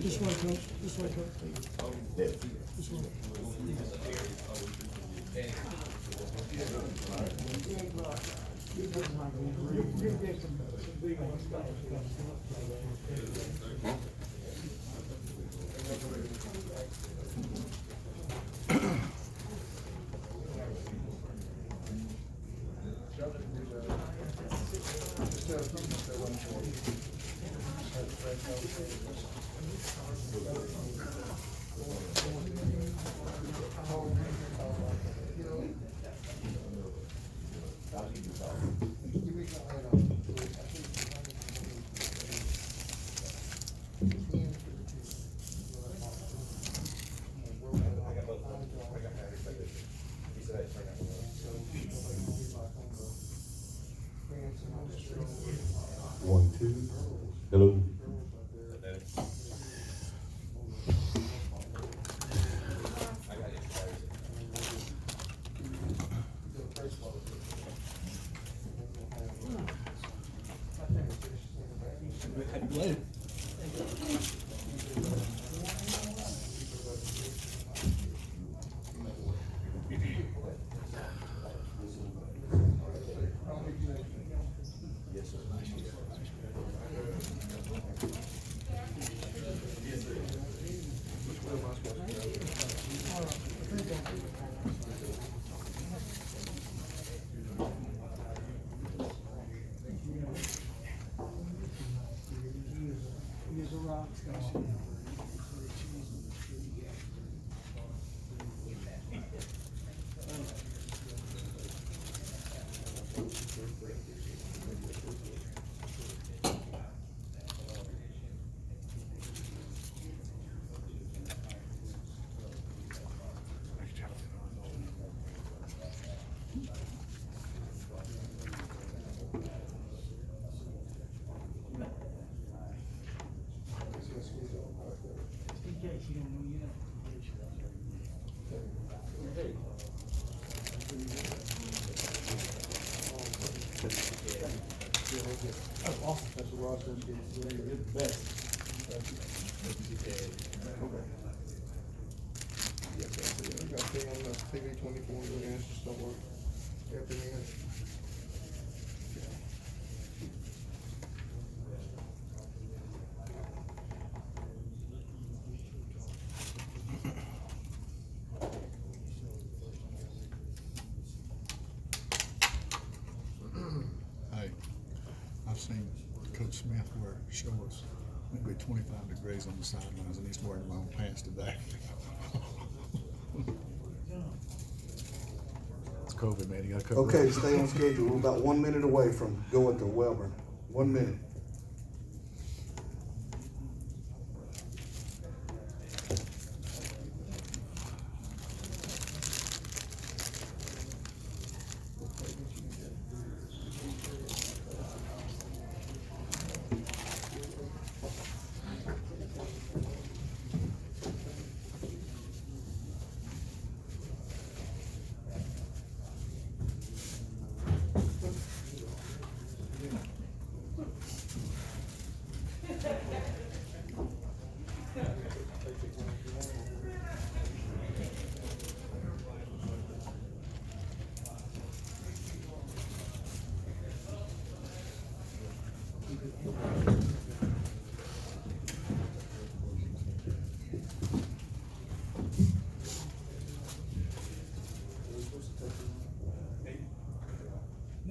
This way, Coach. This way, Coach. This way. One, two. Hello. Here's a rock, Scott. In case you don't know yet. Oh, awesome. That's what Ross says. You're the best. Okay. Yes, that's it. I got a thing on the TV 24, the answers don't work. Everything is. Hey, I've seen Coach Smith wear shorts. It'll be 25 degrees on the sidelines, and he's wearing long pants today. It's COVID, man. You gotta cover Okay, up. stay on schedule. We're about 1 minute away from going to Wellborn. 1 minute.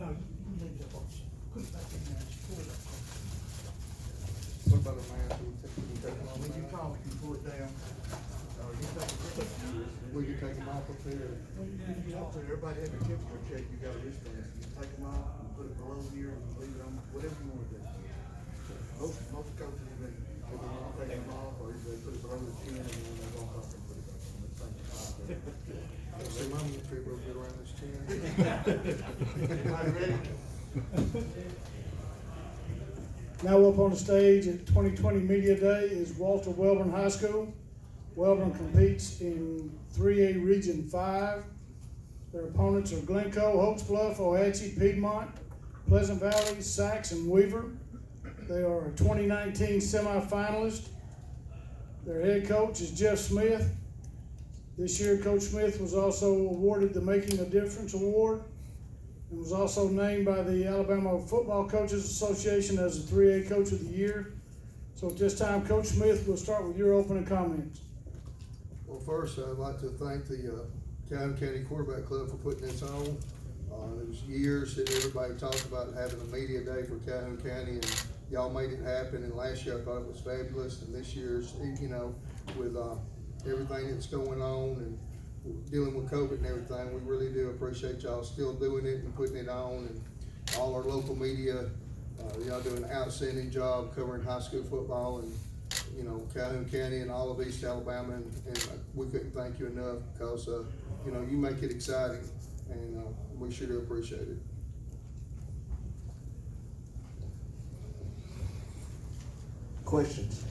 No, you leave that box. Put it back in there. Just pull it up. What about a man who take them off? When you call it, you pull it down. Or you take it. Will you take them off up there? When you get up there, everybody have a temperature check, you got a wristband. You take them off, and put it below here, and leave it on, whatever you want to do. Most coaches, they take them off, or they put it below the chin, and then they walk off and put it back on. It's like the time. See, my new trip will get around this chin. Everybody ready? Now up on the stage at 2020 Media Day is Walter Wellborn High School. Wellborn competes in 3A Region 5. Their opponents are Glencoe, Hopes Bluff, Ohatchee, Piedmont, Pleasant Valley, Sax, and Weaver. They are a 2019 semifinalist. Their head coach is Jeff Smith. This year, Coach Smith was also awarded the Making a Difference Award and was also named by the Alabama Football Coaches Association as the 3A Coach of the Year. So at this time, Coach Smith, we'll start with your opening comments. Well, first, I'd like to thank the Calhoun County Quarterback Club for putting this on. It was years that everybody talked about having a media day for Calhoun County, and y'all made it happen. And last year I thought it was fabulous, and this year's, you know, with everything that's going on and dealing with COVID and everything, we really do appreciate y'all still doing it and putting it on. And all our local media, y'all do an outstanding job covering high school football and, you know, Calhoun County and all of East Alabama, and we couldn't thank you enough because, you know, you make it exciting, and we sure do appreciate it. Questions?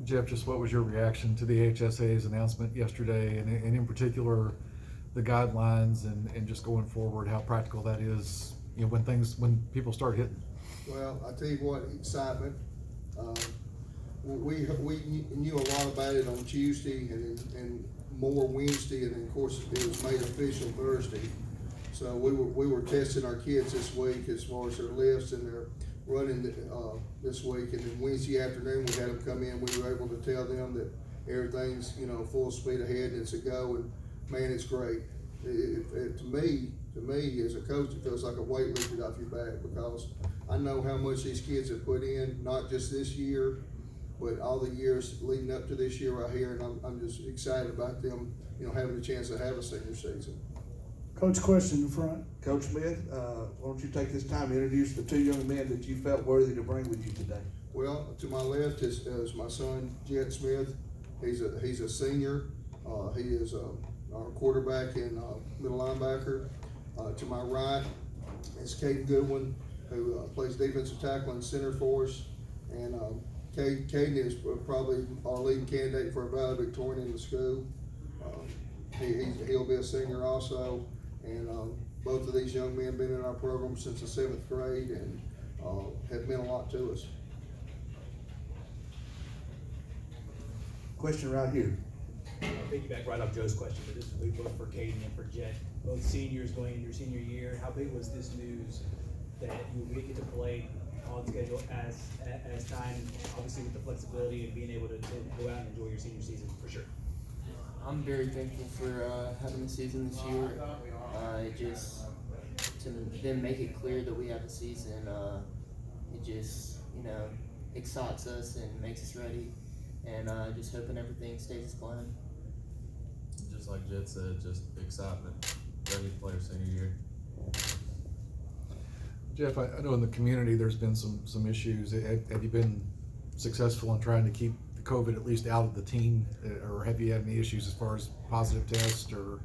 Jeff, just what was your reaction to the HSA's announcement yesterday, and in particular, the guidelines and just going forward, how practical that is, you know, when people start hitting? Well, I tell you what, excitement. We knew a lot about it on Tuesday and more Wednesday, and then of course it was made official Thursday. So we were testing our kids this week as far as their lifts and their running this week, and then Wednesday afternoon we had them come in. We were able to tell them that everything's, you know, full speed ahead and it's a go, and man, it's great. To me as a coach, it feels like a weight lifted off your back, because I know how much these kids have put in, not just this year, but all the years leading up to this year right here, and I'm just excited about them, you know, having a chance to have a senior season. Coach, question in front. Coach Smith, why don't you take this time to introduce the two young men that you felt worthy to bring with you today? Well, to my left is my son, Jet Smith. He's a senior. He is our quarterback and middle linebacker. To my right is Caden Goodwin, who plays defensive tackle and center for us. And Caden is probably our leading candidate for a valedictorian in the school. He'll be a senior also. And both of these young men been in our program since the 7th grade and have meant a lot to us. Question right here. Piggyback right off Joe's question, but this will be both for Caden and for Jet. Both seniors going into your senior year. How big was this news that you would get to play on schedule as time, obviously with the flexibility and being able to go out and enjoy your senior season for sure? I'm very thankful for having the season this year. It just, to then make it clear that we have a season, it just, you know, excites us and makes us ready, and just hoping everything stays as planned. Just like Jet said, just excitement, ready to play our senior year. Jeff, I know in the community there's been some issues. Have you been successful in trying to keep the COVID at least out of the team, or have you had any issues as far as positive tests or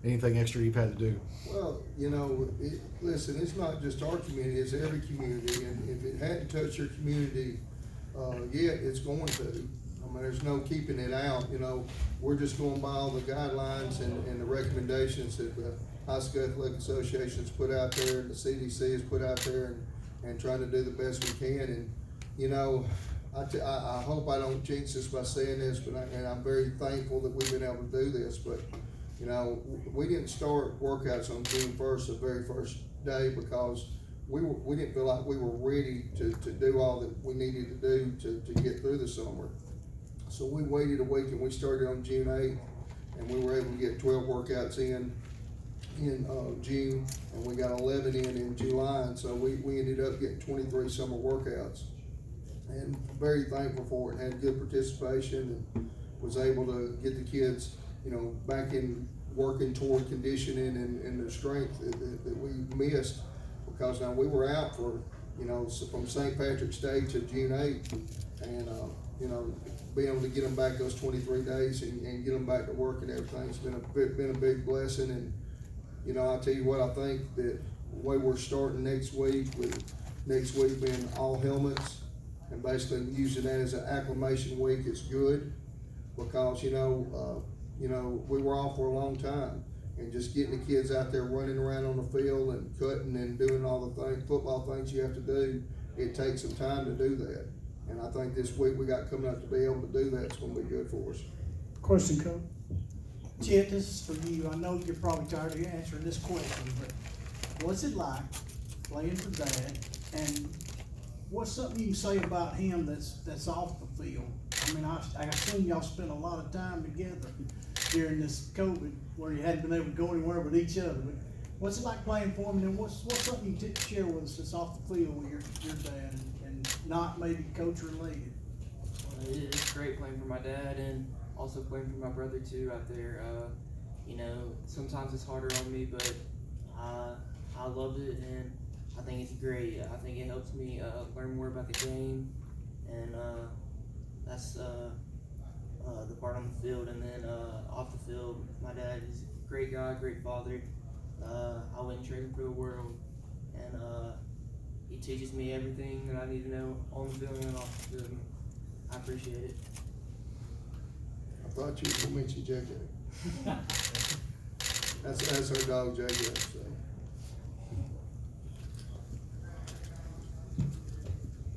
anything extra you've had to do? Well, you know, listen, it's not just our community, it's every community, and if it hadn't touched your community yet, it's going to. I mean, there's no keeping it out, you know. We're just going by all the guidelines and the recommendations that the High School Athletic Association's put out there and the CDC has put out there, and trying to do the best we can. And, you know, I hope I don't jinx this by saying this, but I'm very thankful that we've been able to do this, but you know, we didn't start workouts on June 1st, the very first day, because we didn't feel like we were ready to do all that we needed to do to get through the summer. So we waited a week and we started on June 8th, and we were able to get 12 workouts in June, and we got 11 in July, and so we ended up getting 23 summer workouts, and very thankful for it, and had good participation, and was able to get the kids, you know, back in working toward conditioning and their strength that we missed, because now we were out for, you know, from St. Patrick's Day to June 8th, and you know, being able to get them back those 23 days and get them back to work and everything, it's been a big blessing. And you know, I'll tell you what, I think that the way we're starting next week, with next week being all helmets and basically using that as an acclimation week, is good, because you know, we were off for a long time, and just getting the kids out there running around on the field and cutting and doing all the football things you have to do, it takes some time to do that. And I think this week we got coming up to be able to do that, it's gonna be good for us. Question, Coach? Chet, this is for you. I know you're probably tired of answering this question, but what's it like playing for Dad? And what's something you can say about him that's off the field? I mean, I assume y'all spent a lot of time together during this COVID where you hadn't been able to go anywhere but each other. But what's it like playing for him? And then what's something you share with us that's off the field with your dad and not maybe coach related? It's great playing for my dad and also playing for my brother too out there. You know, sometimes it's harder on me, but I loved it and I think it's great. I think it helps me learn more about the game, and that's the part on the field. And then off the field, my dad is a great guy, great father. I wouldn't trade him for the world, and he teaches me everything that I need to know on the field and off the field. I appreciate it. I thought you were gonna mention JJ. That's our dog JJ, so.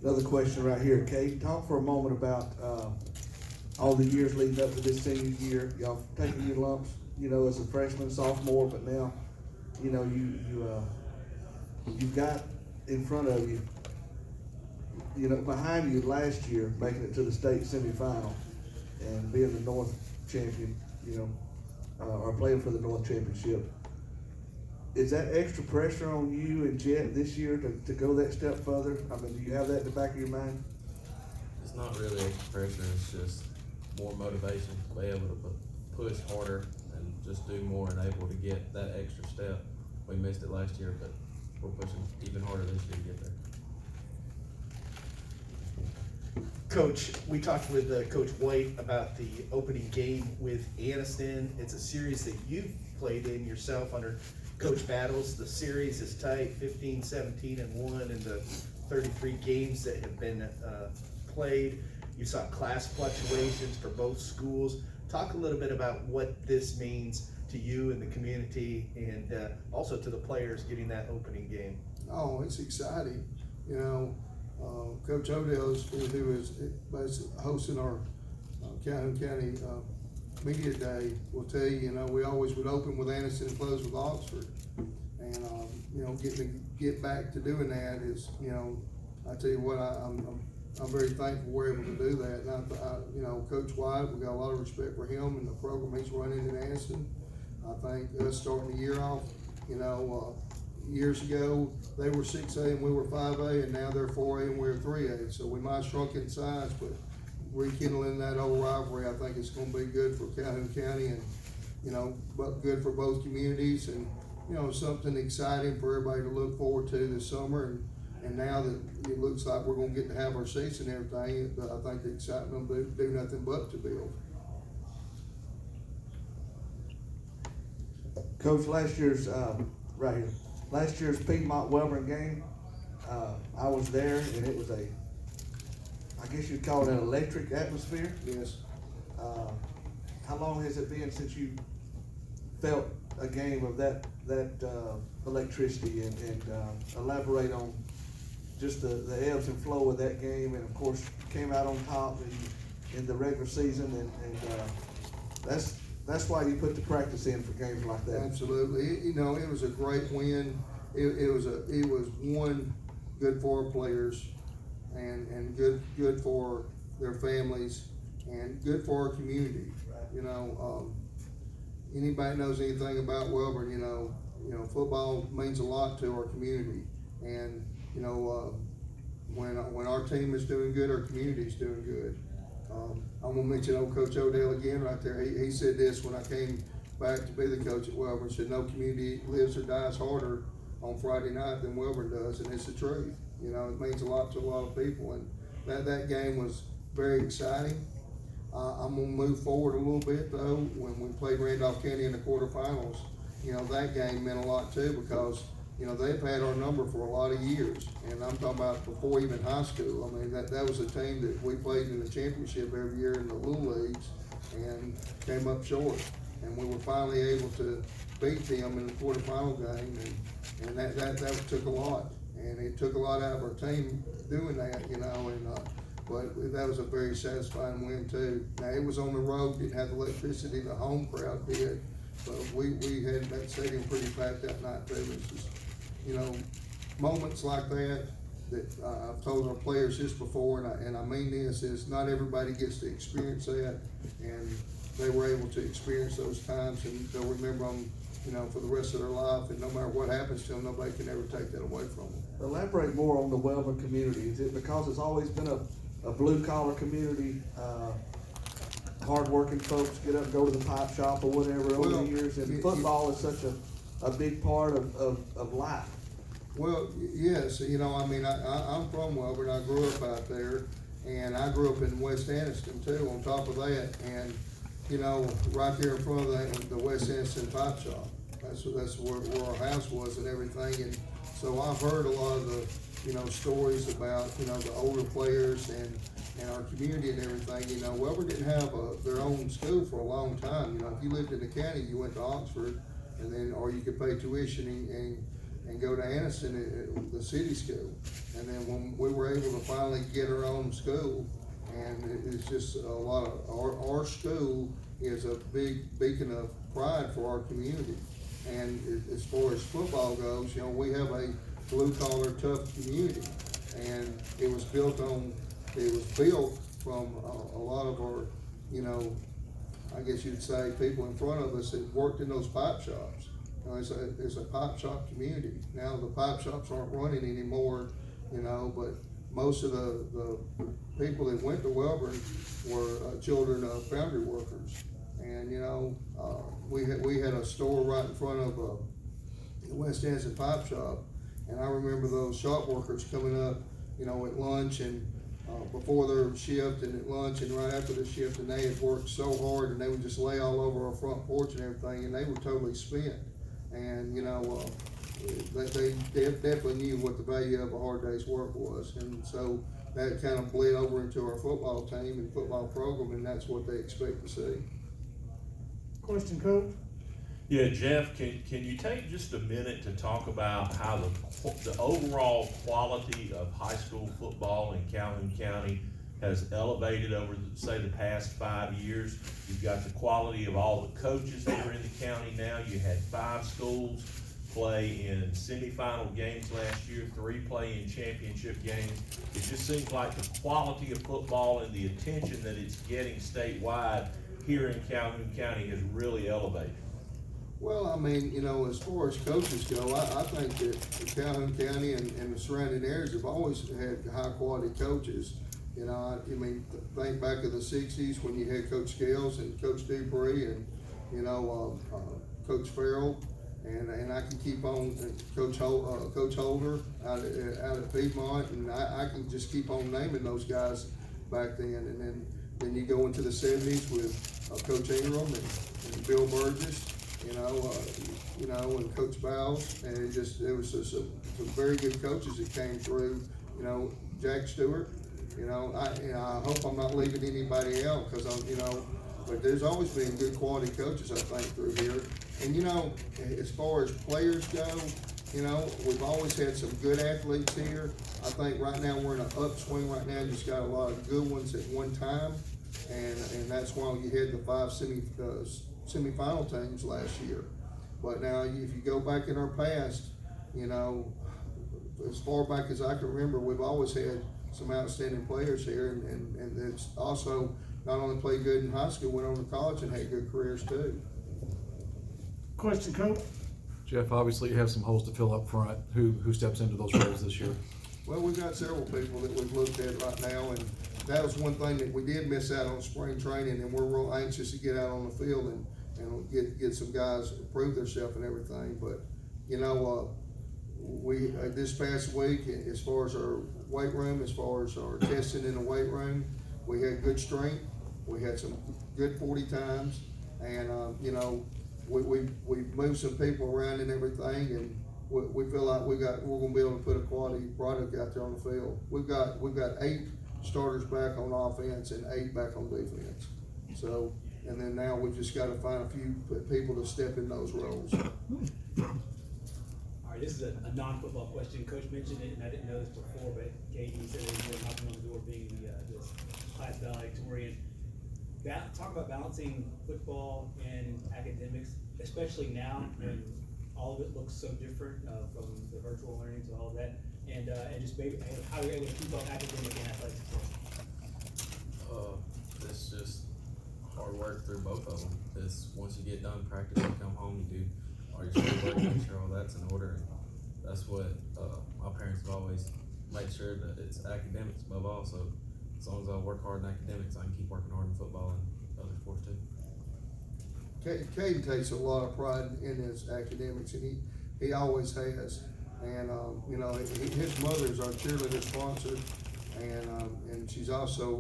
Another question right here, Kate. Talk for a moment about all the years leading up to this senior year. Y'all taking your lumps, you know, as a freshman, sophomore, but now, you know, you've got in front of you, you know, behind you last year, making it to the state semifinal and being the North champion, you know, or playing for the North championship. Is that extra pressure on you and Jet this year to go that step further? I mean, do you have that in the back of your mind? It's not really extra pressure, it's just more motivation to be able to push harder and just do more and able to get that extra step. We missed it last year, but we're pushing even harder this year to get there. Coach, we talked with Coach White about the opening game with Anniston. It's a series that you've played in yourself under Coach Battles. The series is tight, 15, 17, and 1 in the 33 games that have been played. You saw class fluctuations for both schools. Talk a little bit about what this means to you and the community, and also to the players getting that opening game. Oh, it's exciting. You know, Coach Odell, who is basically hosting our Calhoun County Media Day, will tell you, you know, we always would open with Anniston and close with Oxford. And, you know, get back to doing that is, you know, I tell you what, I'm very thankful we're able to do that. And you know, Coach White, we got a lot of respect for him and the program he's running in Anniston. I think us starting the year off, you know, years ago, they were 6A and we were 5A, and now they're 4A and we're 3A. So we might have shrunk in size, but rekindling that old rivalry, I think it's gonna be good for Calhoun County and, you know, but good for both communities, and, you know, something exciting for everybody to look forward to this summer. And now that it looks like we're gonna get to have our seats and everything, I think the excitement will do nothing but to build. Coach, last year's right here, last year's Piedmont Wellborn game, I was there, and it was I guess you'd call it an electric atmosphere. Yes. How long has it been since you felt a game of that electricity, and elaborate on just the ebbs and flow of that game, and of course came out on top in the regular season, and that's why you put the practice in for games like that. Absolutely. You know, it was a great win. It was one, good for our players, and good for their families, and good for our community. You know, anybody knows anything about Wellborn, you know, football means a lot to our community, and you know, when our team is doing good, our community is doing good. I'm gonna mention old Coach Odell again right there. He said this when I came back to be the coach at Wellborn. Said no community lives or dies harder on Friday night than Wellborn does, and it's the truth. You know, it means a lot to a lot of people, and that game was very exciting. I'm gonna move forward a little bit though. When we played Randolph County in the quarterfinals, you know, that game meant a lot too, because you know, they've had our number for a lot of years, and I'm talking about before even high school. I mean, that was a team that we played in the championship every year in the little leagues and came up short. And we were finally able to beat them in the quarterfinal game, and that took a lot. And it took a lot out of our team doing that, you know, and but that was a very satisfying win too. Now, it was on the road, didn't have the electricity the home crowd did, but we had that stadium pretty packed that night too. It's just, you know, moments like that I've told our players this before, and I mean this, is not everybody gets to experience that, and they were able to experience those times, and they'll remember them, you know, for the rest of their life, and no matter what happens to them, nobody can ever take that away from them. Elaborate more on the Wellborn community. Is it because it's always been a blue collar community, hard-working folks get up and go to the pipe shop or whatever over the years, and football is such a big part of life? Well, yes, you know, I mean, I'm from Wellborn, I grew up out there, and I grew up in West Anniston too, on top of that, and, you know, right there in front of the West Anniston Pipe Shop, that's where our house was and everything, and so I've heard a lot of the, you know, stories about, you know, the older players and our community and everything. You know, Wellborn didn't have their own school for a long time. You know, if you lived in the county, you went to Oxford, and then, or you could pay tuition and go to Anniston, the city school. And then when we were able to finally get our own school, and it's just a lot of, our school is a big beacon of pride for our community. And as far as football goes, you know, we have a blue collar tough community, and it was built from a lot of our, you know, I guess you'd say people in front of us that worked in those pipe shops. You know, it's a pipe shop community. Now the pipe shops aren't running anymore, you know, but most of the people that went to Wellborn were children of foundry workers. And, you know, we had a store right in front of the West Anniston Pipe Shop, and I remember those shop workers coming up, you know, at lunch and before their shift, and at lunch and right after the shift, and they had worked so hard, and they would just lay all over our front porch and everything, and they were totally spent. And, you know, they definitely knew what the value of a hard day's work was, and so that kind of bled over into our football team and football program, and that's what they expect to see. Question, Coach? Yeah, Jeff, can you take just a minute to talk about how the overall quality of high school football in Calhoun County has elevated over, say, the past 5 years? You've got the quality of all the coaches that are in the county now. You had 5 schools play in semifinal games last year, 3 play in championship games. It just seems like the quality of football and the attention that it's getting statewide here in Calhoun County has really elevated. Well, I mean, you know, as far as coaches go, I think that Calhoun County and the surrounding areas have always had high quality coaches. You know, I mean, think back in the '60s when you had Coach Scales and Coach Dupree and, you know, Coach Farrell, and I can keep on, Coach Holder out at Piedmont, and I can just keep on naming those guys back then. And then you go into the '70s with Coach Ingram and Bill Burgess. You know, and Coach Bowles, and it was just some very good coaches that came through. You know, Jack Stewart. You know, I hope I'm not leaving anybody out, because I'm, you know, but there's always been good quality coaches, I think, through here. And you know, as far as players go, you know, we've always had some good athletes here. I think right now we're in an upswing right now. Just got a lot of good ones at one time, and that's why you had the 5 semifinal teams last year. But now, if you go back in our past, you know, as far back as I can remember, we've always had some outstanding players here, and it's also not only played good in high school, went on to college and had good careers too. Question, Coach? Jeff, obviously you have some holes to fill up front. Who steps into those roles this year? Well, we've got several people that we've looked at right now, and that was one thing that we did miss out on spring training, and we're real anxious to get out on the field and get some guys prove themselves and everything. But, you know, we this past week, as far as our weight room, as far as our testing in the weight room, we had good strength. We had some good 40 times, and you know, we moved some people around and everything, and we feel like we're going to be able to put a quality product out there on the field. We've got 8 starters back on offense and 8 back on defense. So, and then now we've just got to find a few people to step in those roles. Are right, this is a non-football question. Coach mentioned it, and I didn't know this before, but Katie said that you were knocking on the door being this class valedictorian. Talk about balancing football and academics, especially now when all of it looks so different, from the virtual learning to all of that, and just maybe how you're able to keep up academic and athletic success. It's just hard work through both of them. It's once you get done practice, you come home, you do all your schoolwork, make sure all that's in order. And that's what my parents have always made sure that it's academics above all. So as long as I work hard in academics, I can keep working hard in football and other sports too. Caden takes a lot of pride in his academics, and he always has. And you know, his mother's our cheerleader sponsor, and she's also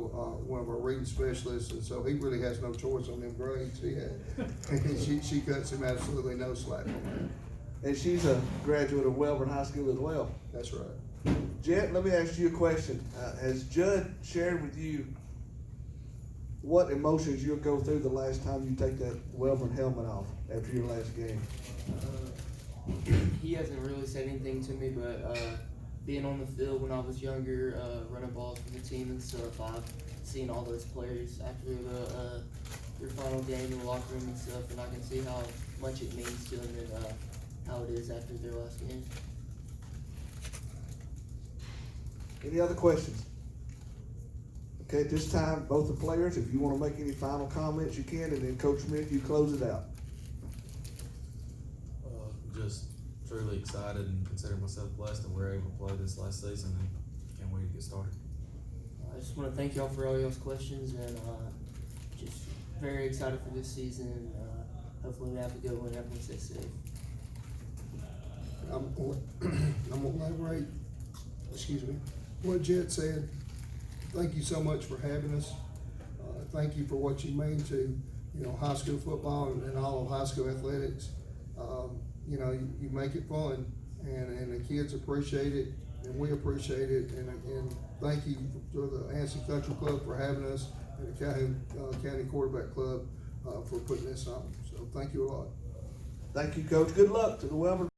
one of our reading specialists, and so he really has no choice on them grades. She cuts him absolutely no slack on that. And she's a graduate of Wellborn High School as well. That's right. Jet, let me ask you a question. Has Judd shared with you what emotions you'll go through the last time you take that Wellborn helmet off after your last game? He hasn't really said anything to me, but being on the field when I was younger, running balls for the team and stuff, I've seen all those players after their final game in the locker room and stuff, and I can see how much it means to them and how it is after their last game. Any other questions? Okay, at this time, both the players, if you want to make any final comments, you can, and then Coach Smith, you close it out. Just truly excited and consider myself blessed that we're able to play this last season, and can't wait to get started. I just want to thank y'all for all y'all's questions, and just very excited for this season. Hopefully we have a good one. Everyone stay safe. I'm gonna elaborate, excuse me, what Jet said. Thank you so much for having us. Thank you for what you mean to, you know, high school football and all of high school athletics. You know, you make it fun, and the kids appreciate it, and we appreciate it, and thank you to the Anson Country Club for having us, and the Calhoun County Quarterback Club for putting this on. So thank you a lot. Thank you, Coach. Good luck to the Wellborn